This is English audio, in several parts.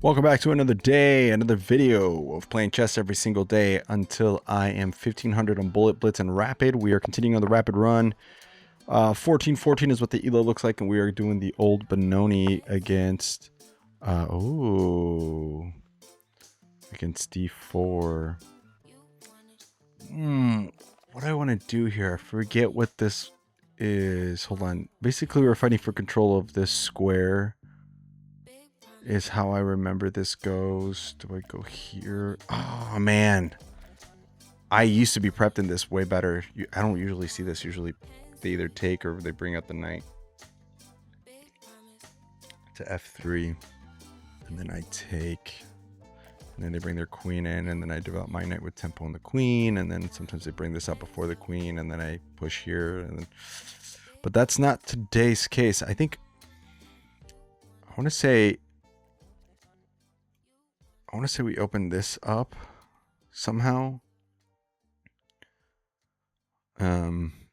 Welcome back to another day, another video of playing chess every single day until I am 1500 on Bullet, Blitz, and Rapid. We are continuing on the Rapid run. 14-14 is what the ELO looks like, and we are doing the old Benoni against, against D4. What do I want to do here? I forget what this is. Hold on. Basically, we're fighting for control of this square. Is how I remember this goes. Do I go here? Oh, man. I used to be prepped in this way better. I don't usually see this. Usually they either take or they bring out the knight to F3. And then I take. And then they bring their queen in. And then I develop my knight with tempo and the queen. And then sometimes they bring this up before the queen. And then I push here. And then... But that's not today's case. I think... I want to say we open this up somehow. E6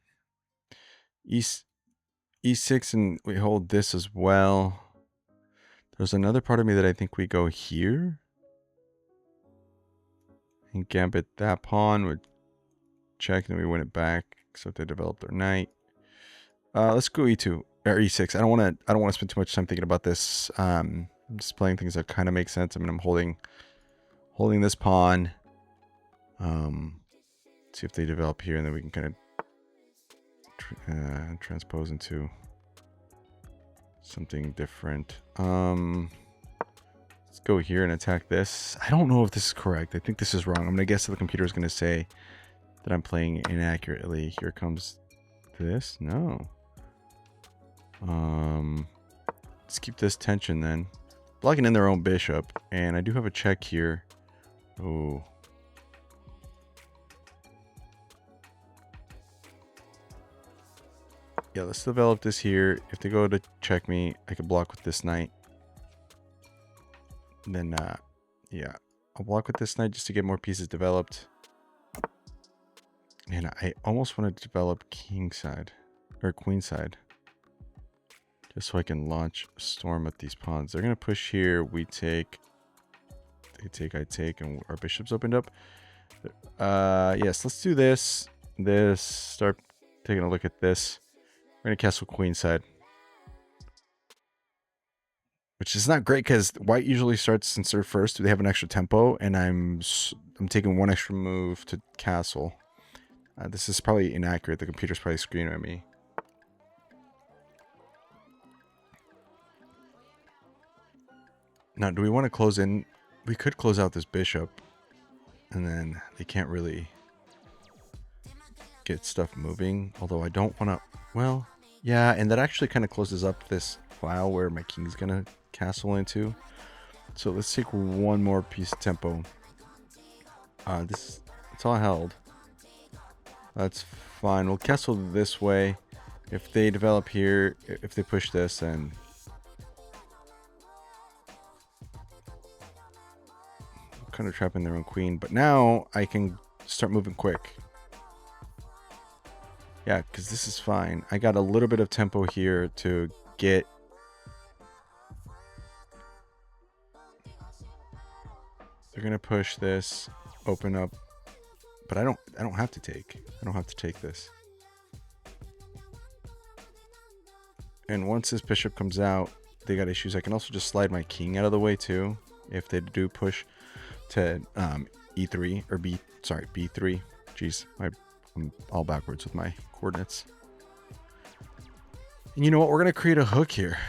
and we hold this as well. There's another part of me that I think we go here and gambit that pawn with check, and then we win it back. So they develop their knight. Let's go E2 or E6. I don't want to spend too much time thinking about this. I'm just playing things that kind of make sense. I mean, I'm holding this pawn. See if they develop here, and then we can kind of transpose into something different. Let's go here and attack this. I don't know if this is correct. I think this is wrong. I'm gonna guess that the computer is gonna say that I'm playing inaccurately. Here comes this. No. Let's keep this tension then. Blocking in their own bishop, and I do have a check here. Oh. Yeah, let's develop this here. If they go to check me, I could block with this knight. And then, yeah, I'll block with this knight just to get more pieces developed. And I almost want to develop king side or queen side, just so I can launch a storm at these pawns. They're gonna push here. We take. They take. I take, and our bishop's opened up. Yes, let's do this. Start taking a look at this. We're gonna castle queen side, which is not great because white usually starts and serve first. They have an extra tempo, and I'm taking one extra move to castle. This is probably inaccurate. The computer's probably screaming at me. Now, do we want to close in? We could close out this bishop, and then they can't really get stuff moving. Although I don't want to. Well, yeah, and that actually kind of closes up this file where my king's gonna castle into. So let's take one more piece of tempo. It's all held. That's fine. We'll castle this way. If they develop here, if they push this, and kind of trapping their own queen. But now I can start moving quick. Yeah, because this is fine. I got a little bit of tempo here to get. They're gonna push this, open up, but I don't have to take. I don't have to take this. And once this bishop comes out, they got issues. I can also just slide my king out of the way too, if they do push to E3 or B3. Jeez, I'm all backwards with my coordinates. And you know what? We're gonna create a hook here.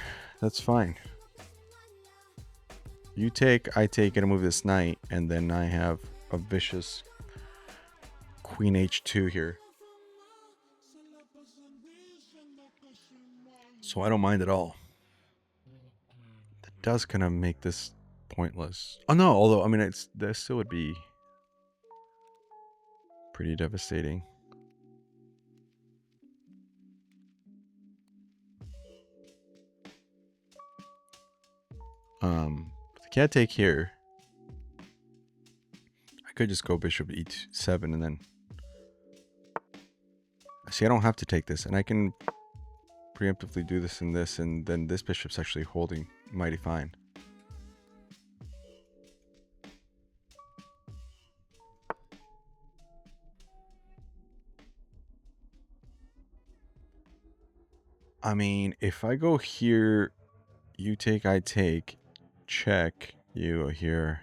That's fine. You take, I take, and I move this knight, and then I have a vicious queen H2 here. So I don't mind at all. That does kind of make this pointless. Oh no, although I mean this still would be pretty devastating. If I can't take here, I could just go bishop E7 and then see I don't have to take this, and I can preemptively do this and then this bishop's actually holding mighty fine. I mean, if I go here, you take, I take, check, you go here.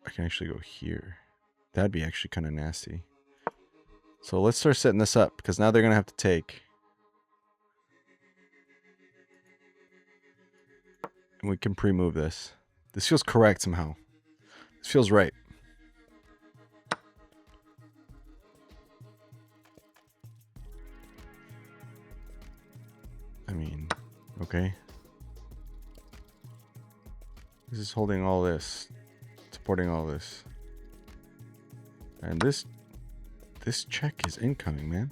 I can actually go here. That'd be actually kind of nasty. So let's start setting this up, because now they're going to have to take. And we can pre-move this. This feels correct somehow. This feels right. I mean, okay. This is holding all this, supporting all this. And this check is incoming, man.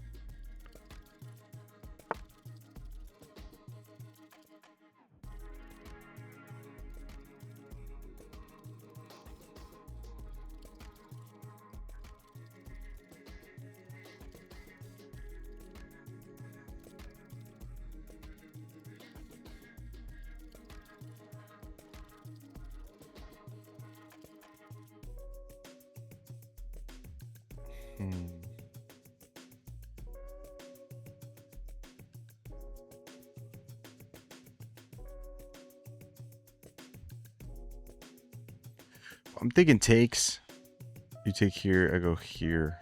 I'm thinking takes. You take here, I go here.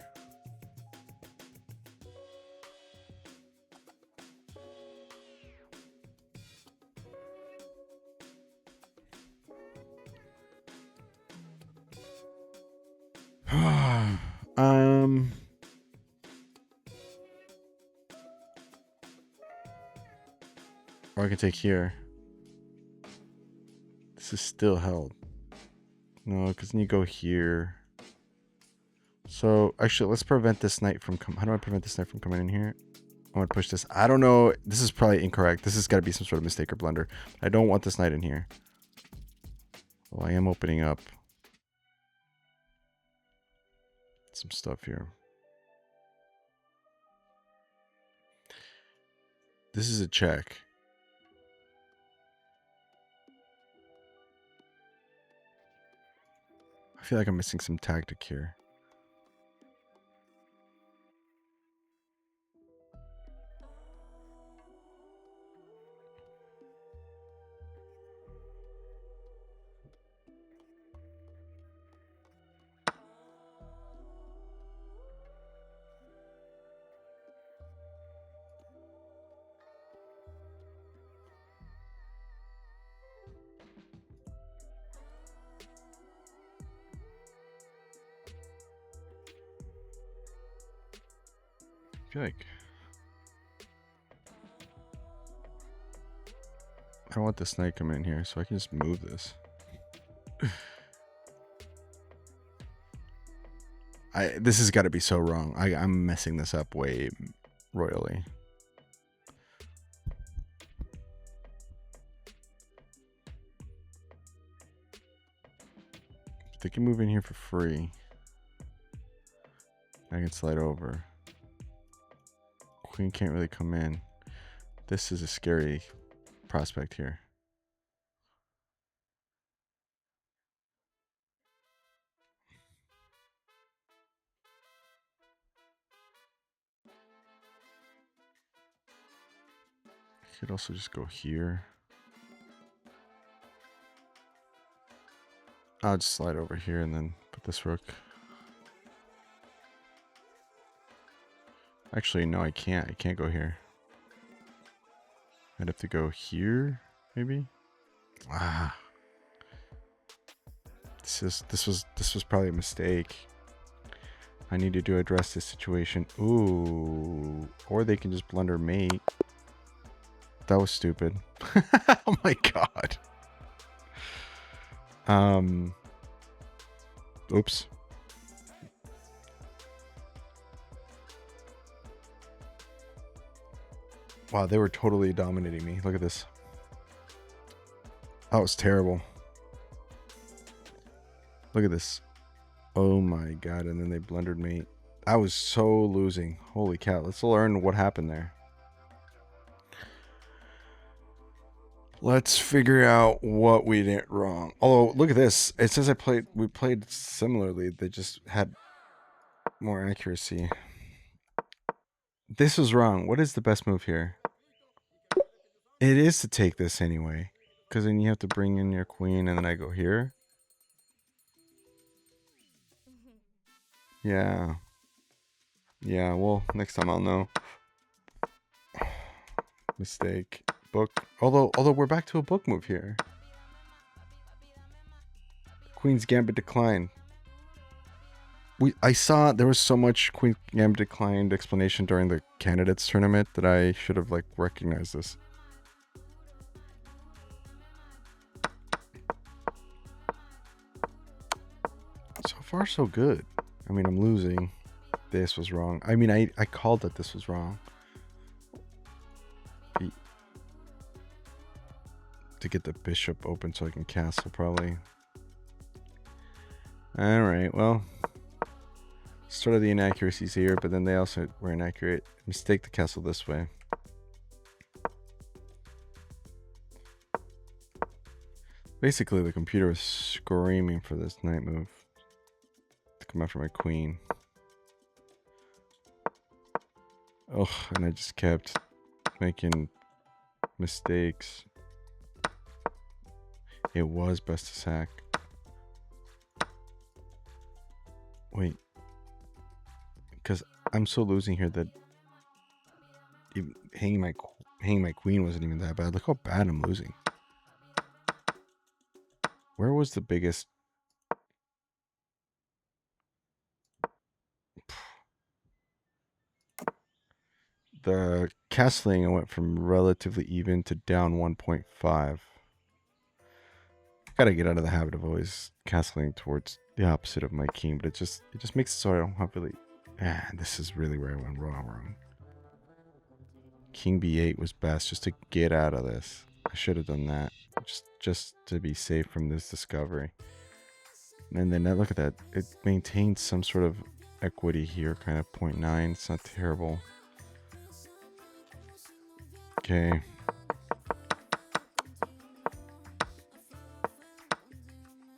Or I can take here. This is still held. No, because then you go here. So, actually, let's prevent this knight from coming. How do I prevent this knight from coming in here? I want to push this. I don't know. This is probably incorrect. This has got to be some sort of mistake or blunder. I don't want this knight in here. Well, I am opening up some stuff here. This is a check. I feel like I'm missing some tactic here. I feel like I don't want this knight coming in here, so I can just move this. This has got to be so wrong. I'm messing this up way royally. They can move in here for free. I can slide over. Queen can't really come in. This is a scary prospect here. I could also just go here. I'll just slide over here and then put this rook. Actually, no, I can't. I can't go here. I'd have to go here, maybe. Ah, this was probably a mistake. I needed to address this situation. Ooh, or they can just blunder mate. That was stupid. Oh my god. Oops. Wow, they were totally dominating me. Look at this. That was terrible. Look at this. Oh my god, and then they blundered me. I was so losing. Holy cow. Let's learn what happened there. Let's figure out what we did wrong. Although, look at this. It says we played similarly. They just had more accuracy. This was wrong. What is the best move here? It is to take this anyway. Because then you have to bring in your queen and then I go here. Yeah. Yeah, well, next time I'll know. Mistake. Book. Although we're back to a book move here. Queen's Gambit declined. I saw there was so much Queen Gambit declined explanation during the candidates tournament that I should have like recognized this. So far so good. I mean, I'm losing. This was wrong. I mean, I called that this was wrong. To get the bishop open so I can castle probably. Alright, well. Sort of the inaccuracies here, but then they also were inaccurate. Mistake the castle this way. Basically, the computer was screaming for this knight move to come after my queen. Ugh, and I just kept making mistakes. It was best to sack. Wait. Because I'm so losing here that even hanging my queen wasn't even that bad. Look how bad I'm losing. Where was the biggest? The castling, I went from relatively even to down 1.5. Gotta get out of the habit of always castling towards the opposite of my king, but it just makes it so I don't have really. This is really where I went wrong. King b8 was best just to get out of this. I should have done that just to be safe from this discovery. And then look at that. It maintains some sort of equity here, kind of 0.9. It's not terrible. Okay.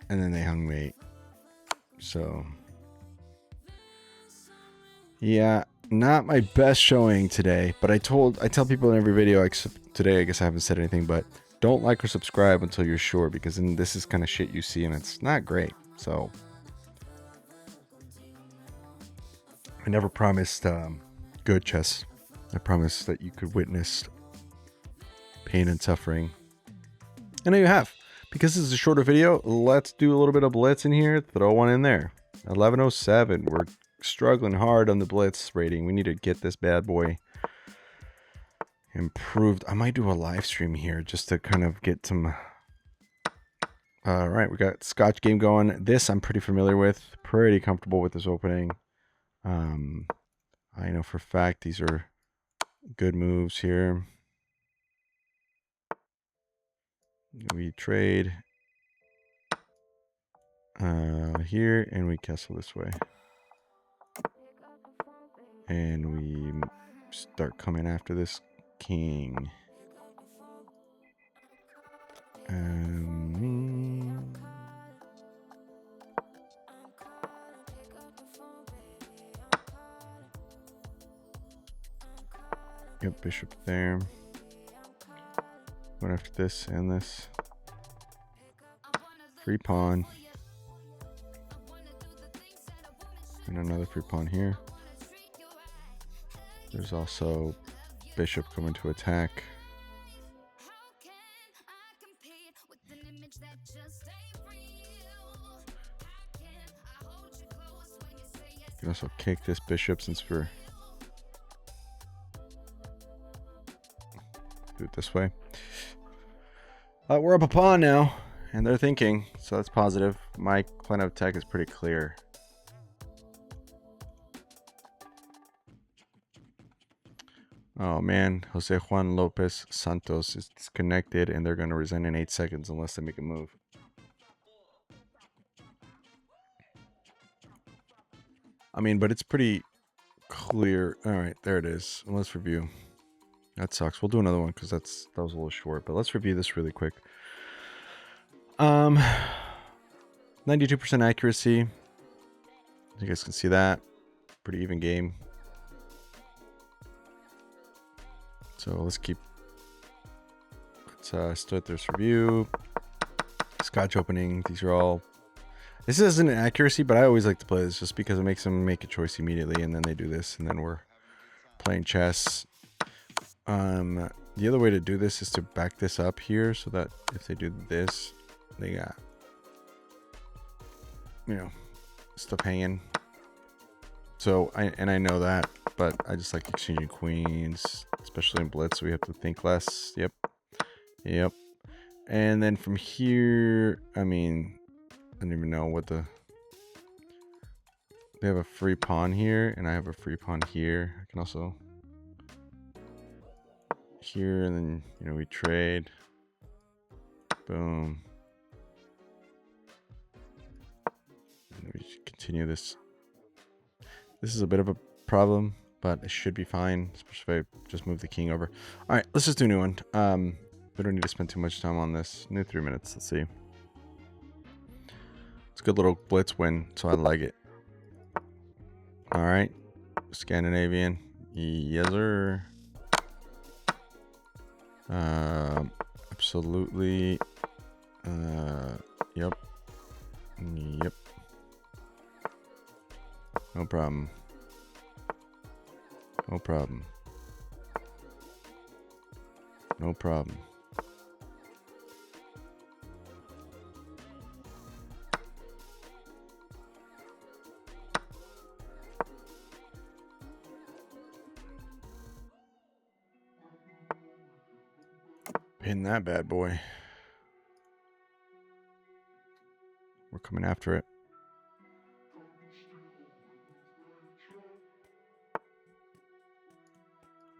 And then they hung mate. So yeah, not my best showing today, but I tell people in every video, except today I guess I haven't said anything, but don't like or subscribe until you're sure, because then this is kind of shit you see and it's not great. So I never promised good chess. I promised that you could witness pain and suffering. And there you have. Because this is a shorter video, let's do a little bit of blitz in here. Throw one in there. 1107. We're struggling hard on the blitz rating. We need to get this bad boy improved. I might do a live stream here just to kind of get some. All right, we got Scotch game going. This I'm pretty familiar with. Pretty comfortable with this opening. I know for a fact these are good moves here. We trade here and we castle this way. And we start coming after this king. Yep, bishop there. Going after this and this. Free pawn. And another free pawn here. There's also bishop coming to attack. You can also kick this bishop since we're do it this way. We're up a pawn now, and they're thinking, so that's positive. My plan of attack is pretty clear. Oh man, Jose Juan Lopez Santos is disconnected, and they're going to resign in 8 seconds unless they make a move. I mean, but it's pretty clear. All right, there it is. Let's review. That sucks. We'll do another one because that was a little short. But let's review this really quick. 92% accuracy. You guys can see that. Pretty even game. So let's start this review. Scotch opening. These are all. This isn't an accuracy, but I always like to play this just because it makes them make a choice immediately, and then they do this, and then we're playing chess. The other way to do this is to back this up here so that if they do this, they got, you know, stuff hanging. So I know that, but I just like exchanging queens, especially in blitz, so we have to think less. Yep. And then from here, I mean, I don't even know what the... They have a free pawn here, and I have a free pawn here. I can also... Here, and then, you know, we trade. Boom. And we continue this. This is a bit of a problem, but it should be fine, especially if I just move the king over. All right, let's just do a new one. We don't need to spend too much time on this. New 3 minutes. Let's see. It's a good little blitz win, so I like it. All right, Scandinavian. Yes, sir. Absolutely. Yep. No problem. No problem. No problem. Pin that bad boy. We're coming after it.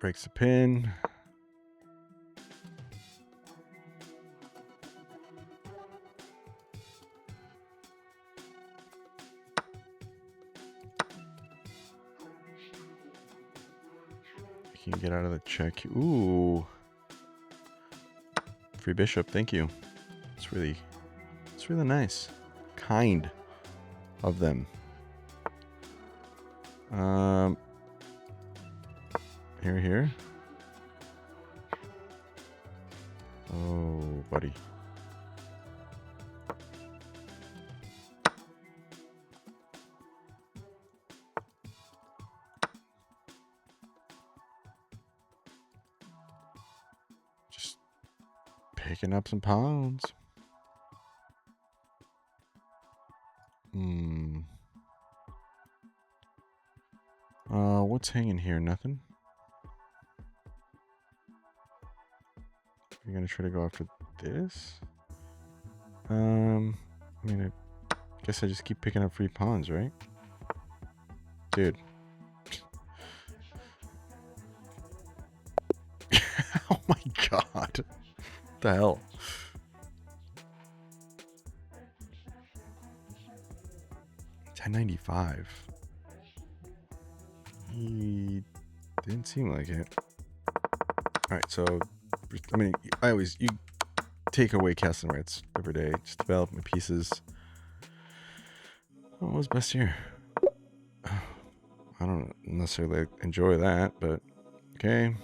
Breaks the pin. You can get out of the check. Ooh. Free bishop, thank you. It's really nice. Kind of them. Here. Oh, buddy. Just picking up some pawns. What's hanging here? Nothing. You're gonna try to go after this? I mean, I guess I just keep picking up free pawns, right? Dude. Oh my god. What the hell? $10.95. He didn't seem like it. Alright, so I mean, you take away casting rights every day. Just develop my pieces. What was best here? I don't necessarily enjoy that, but okay.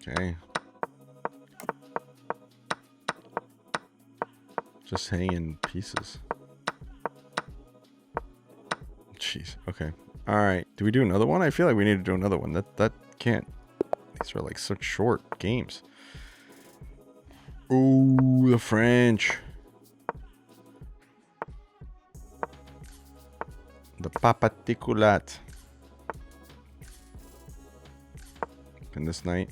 Okay. Just hanging pieces. Jeez. Okay. All right. Do we do another one? I feel like we need to do another one. That can't. These are like such short games. Ooh, the French. The papaticulat. In this night.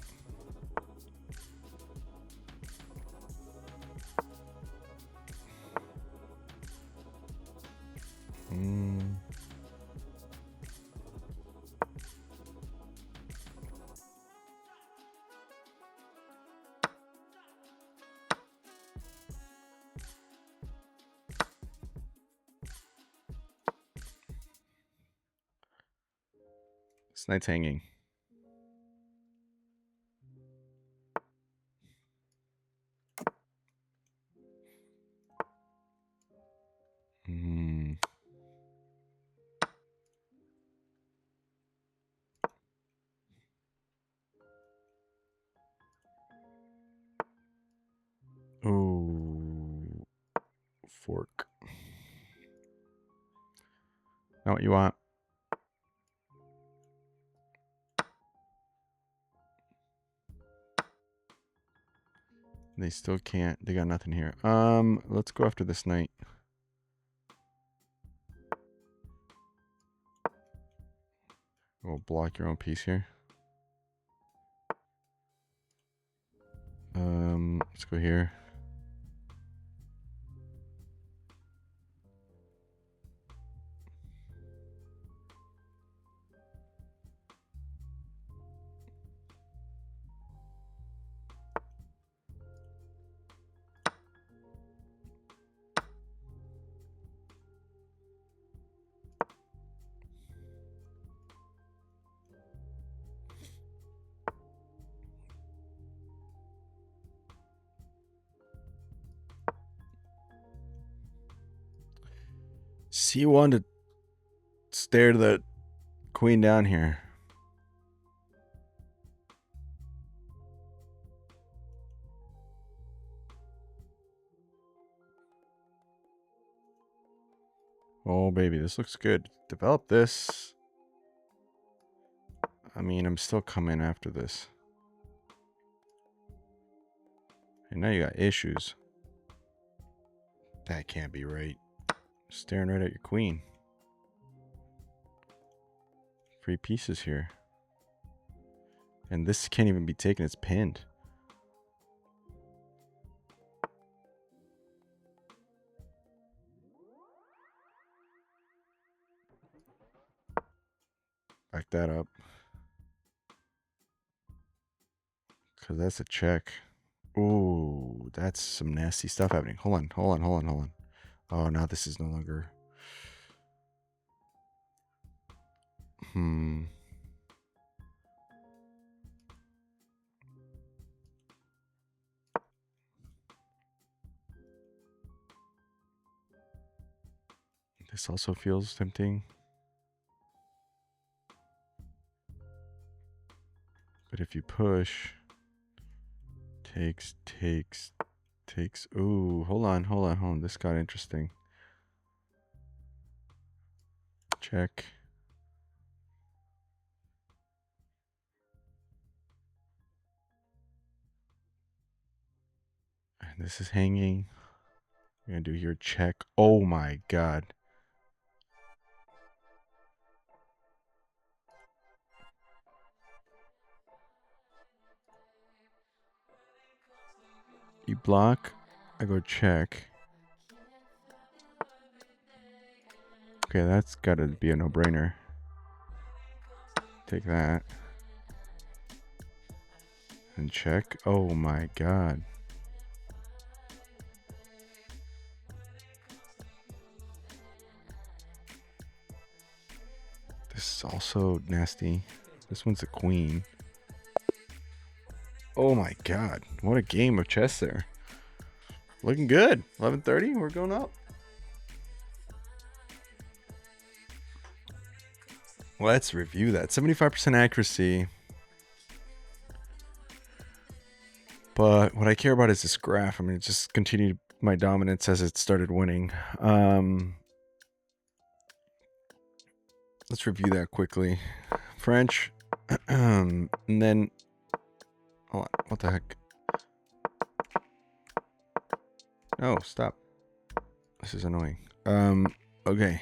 This night's hanging. Not what you want. They still can't. They got nothing here. Let's go after this knight. We'll block your own piece here. Let's go here. C1 to stare the queen down here. Oh, baby, this looks good. Develop this. I mean, I'm still coming after this. And now you got issues. That can't be right. Staring right at your queen. Free pieces here. And this can't even be taken. It's pinned. Back that up. Because that's a check. Ooh, that's some nasty stuff happening. Hold on. Oh, now this is no longer... This also feels tempting. But if you push... Takes. Ooh, hold on. This got interesting. Check. And this is hanging. We're gonna do here check. Oh my god. You block, I go check. Okay, that's gotta be a no-brainer. Take that. And check. Oh my god. This is also nasty. This one's a queen. Oh my god. What a game of chess there. Looking good. 11:30, we're going up. Let's review that. 75% accuracy. But what I care about is this graph. I mean, it just continued my dominance as it started winning. Let's review that quickly. French. And then... Oh, what the heck? No, stop. This is annoying. Okay.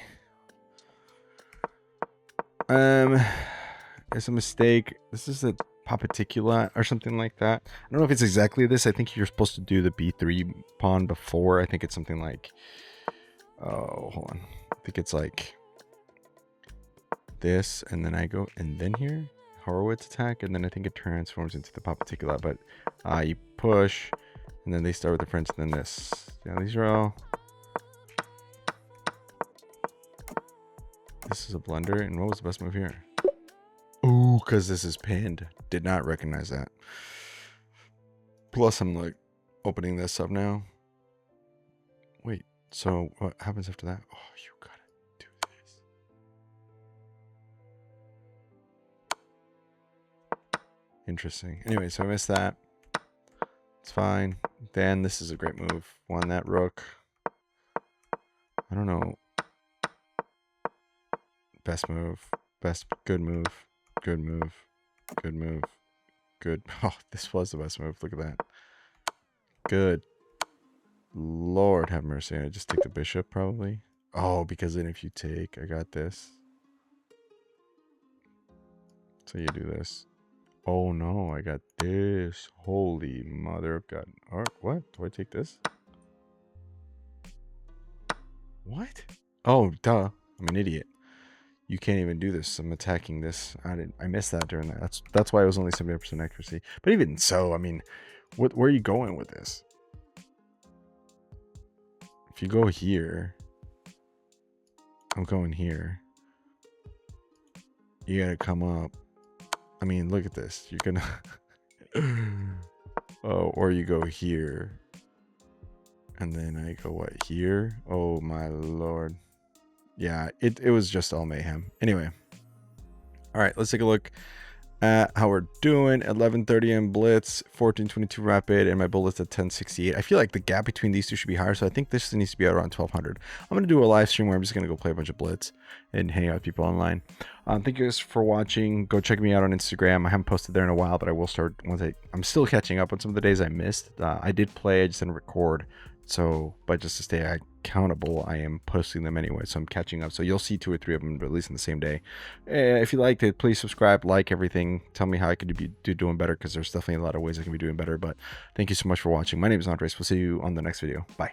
It's a mistake. This is a papaticula or something like that. I don't know if it's exactly this. I think you're supposed to do the b3 pawn before. I think it's something like... Oh, hold on. I think it's like... this, and then I go, and then here, Horowitz attack, and then I think it transforms into the papaticula, but you push, and then they start with the French, and then this. Yeah, these are all... This is a blunder, and what was the best move here? Ooh, because this is pinned. Did not recognize that. Plus, I'm like, opening this up now. Wait, so what happens after that? Oh, you gotta do this. Interesting. Anyway, so I missed that. It's fine. Then this is a great move. Won that rook. I don't know. Best move. Good move. Good move. Good move. Good. Oh, this was the best move. Look at that. Good. Lord have mercy. I just take the bishop probably. Oh, because then if you take, I got this. So you do this. Oh no, I got this. Holy mother of God. Or what? Do I take this? What? Oh, duh. I'm an idiot. You can't even do this. I'm attacking this. I missed that during that. That's why it was only 70% accuracy. But even so, I mean, where are you going with this? If you go here, I'm going here. You gotta come up. I mean, look at this. You're gonna oh, or you go here. And then I go what, here? Oh my lord. Yeah, it was just all mayhem. Anyway. All right, let's take a look at how we're doing. 1130 in blitz, 1422 rapid, and my bullets at 1068. I feel like the gap between these two should be higher, so I think this needs to be around 1200. I'm gonna do a live stream where I'm just gonna go play a bunch of blitz and hang out with people online. Thank you guys for watching. Go check me out on Instagram. I haven't posted there in a while, but I will start once I'm still catching up on some of the days I missed. I did play, I just didn't record. So, but just to stay accountable, I am posting them anyway, so I'm catching up. So you'll see 2 or 3 of them released in the same day. If you liked it, please subscribe, like everything. Tell me how I could be doing better, because there's definitely a lot of ways I can be doing better. But thank you so much for watching. My name is Andres. We'll see you on the next video. Bye.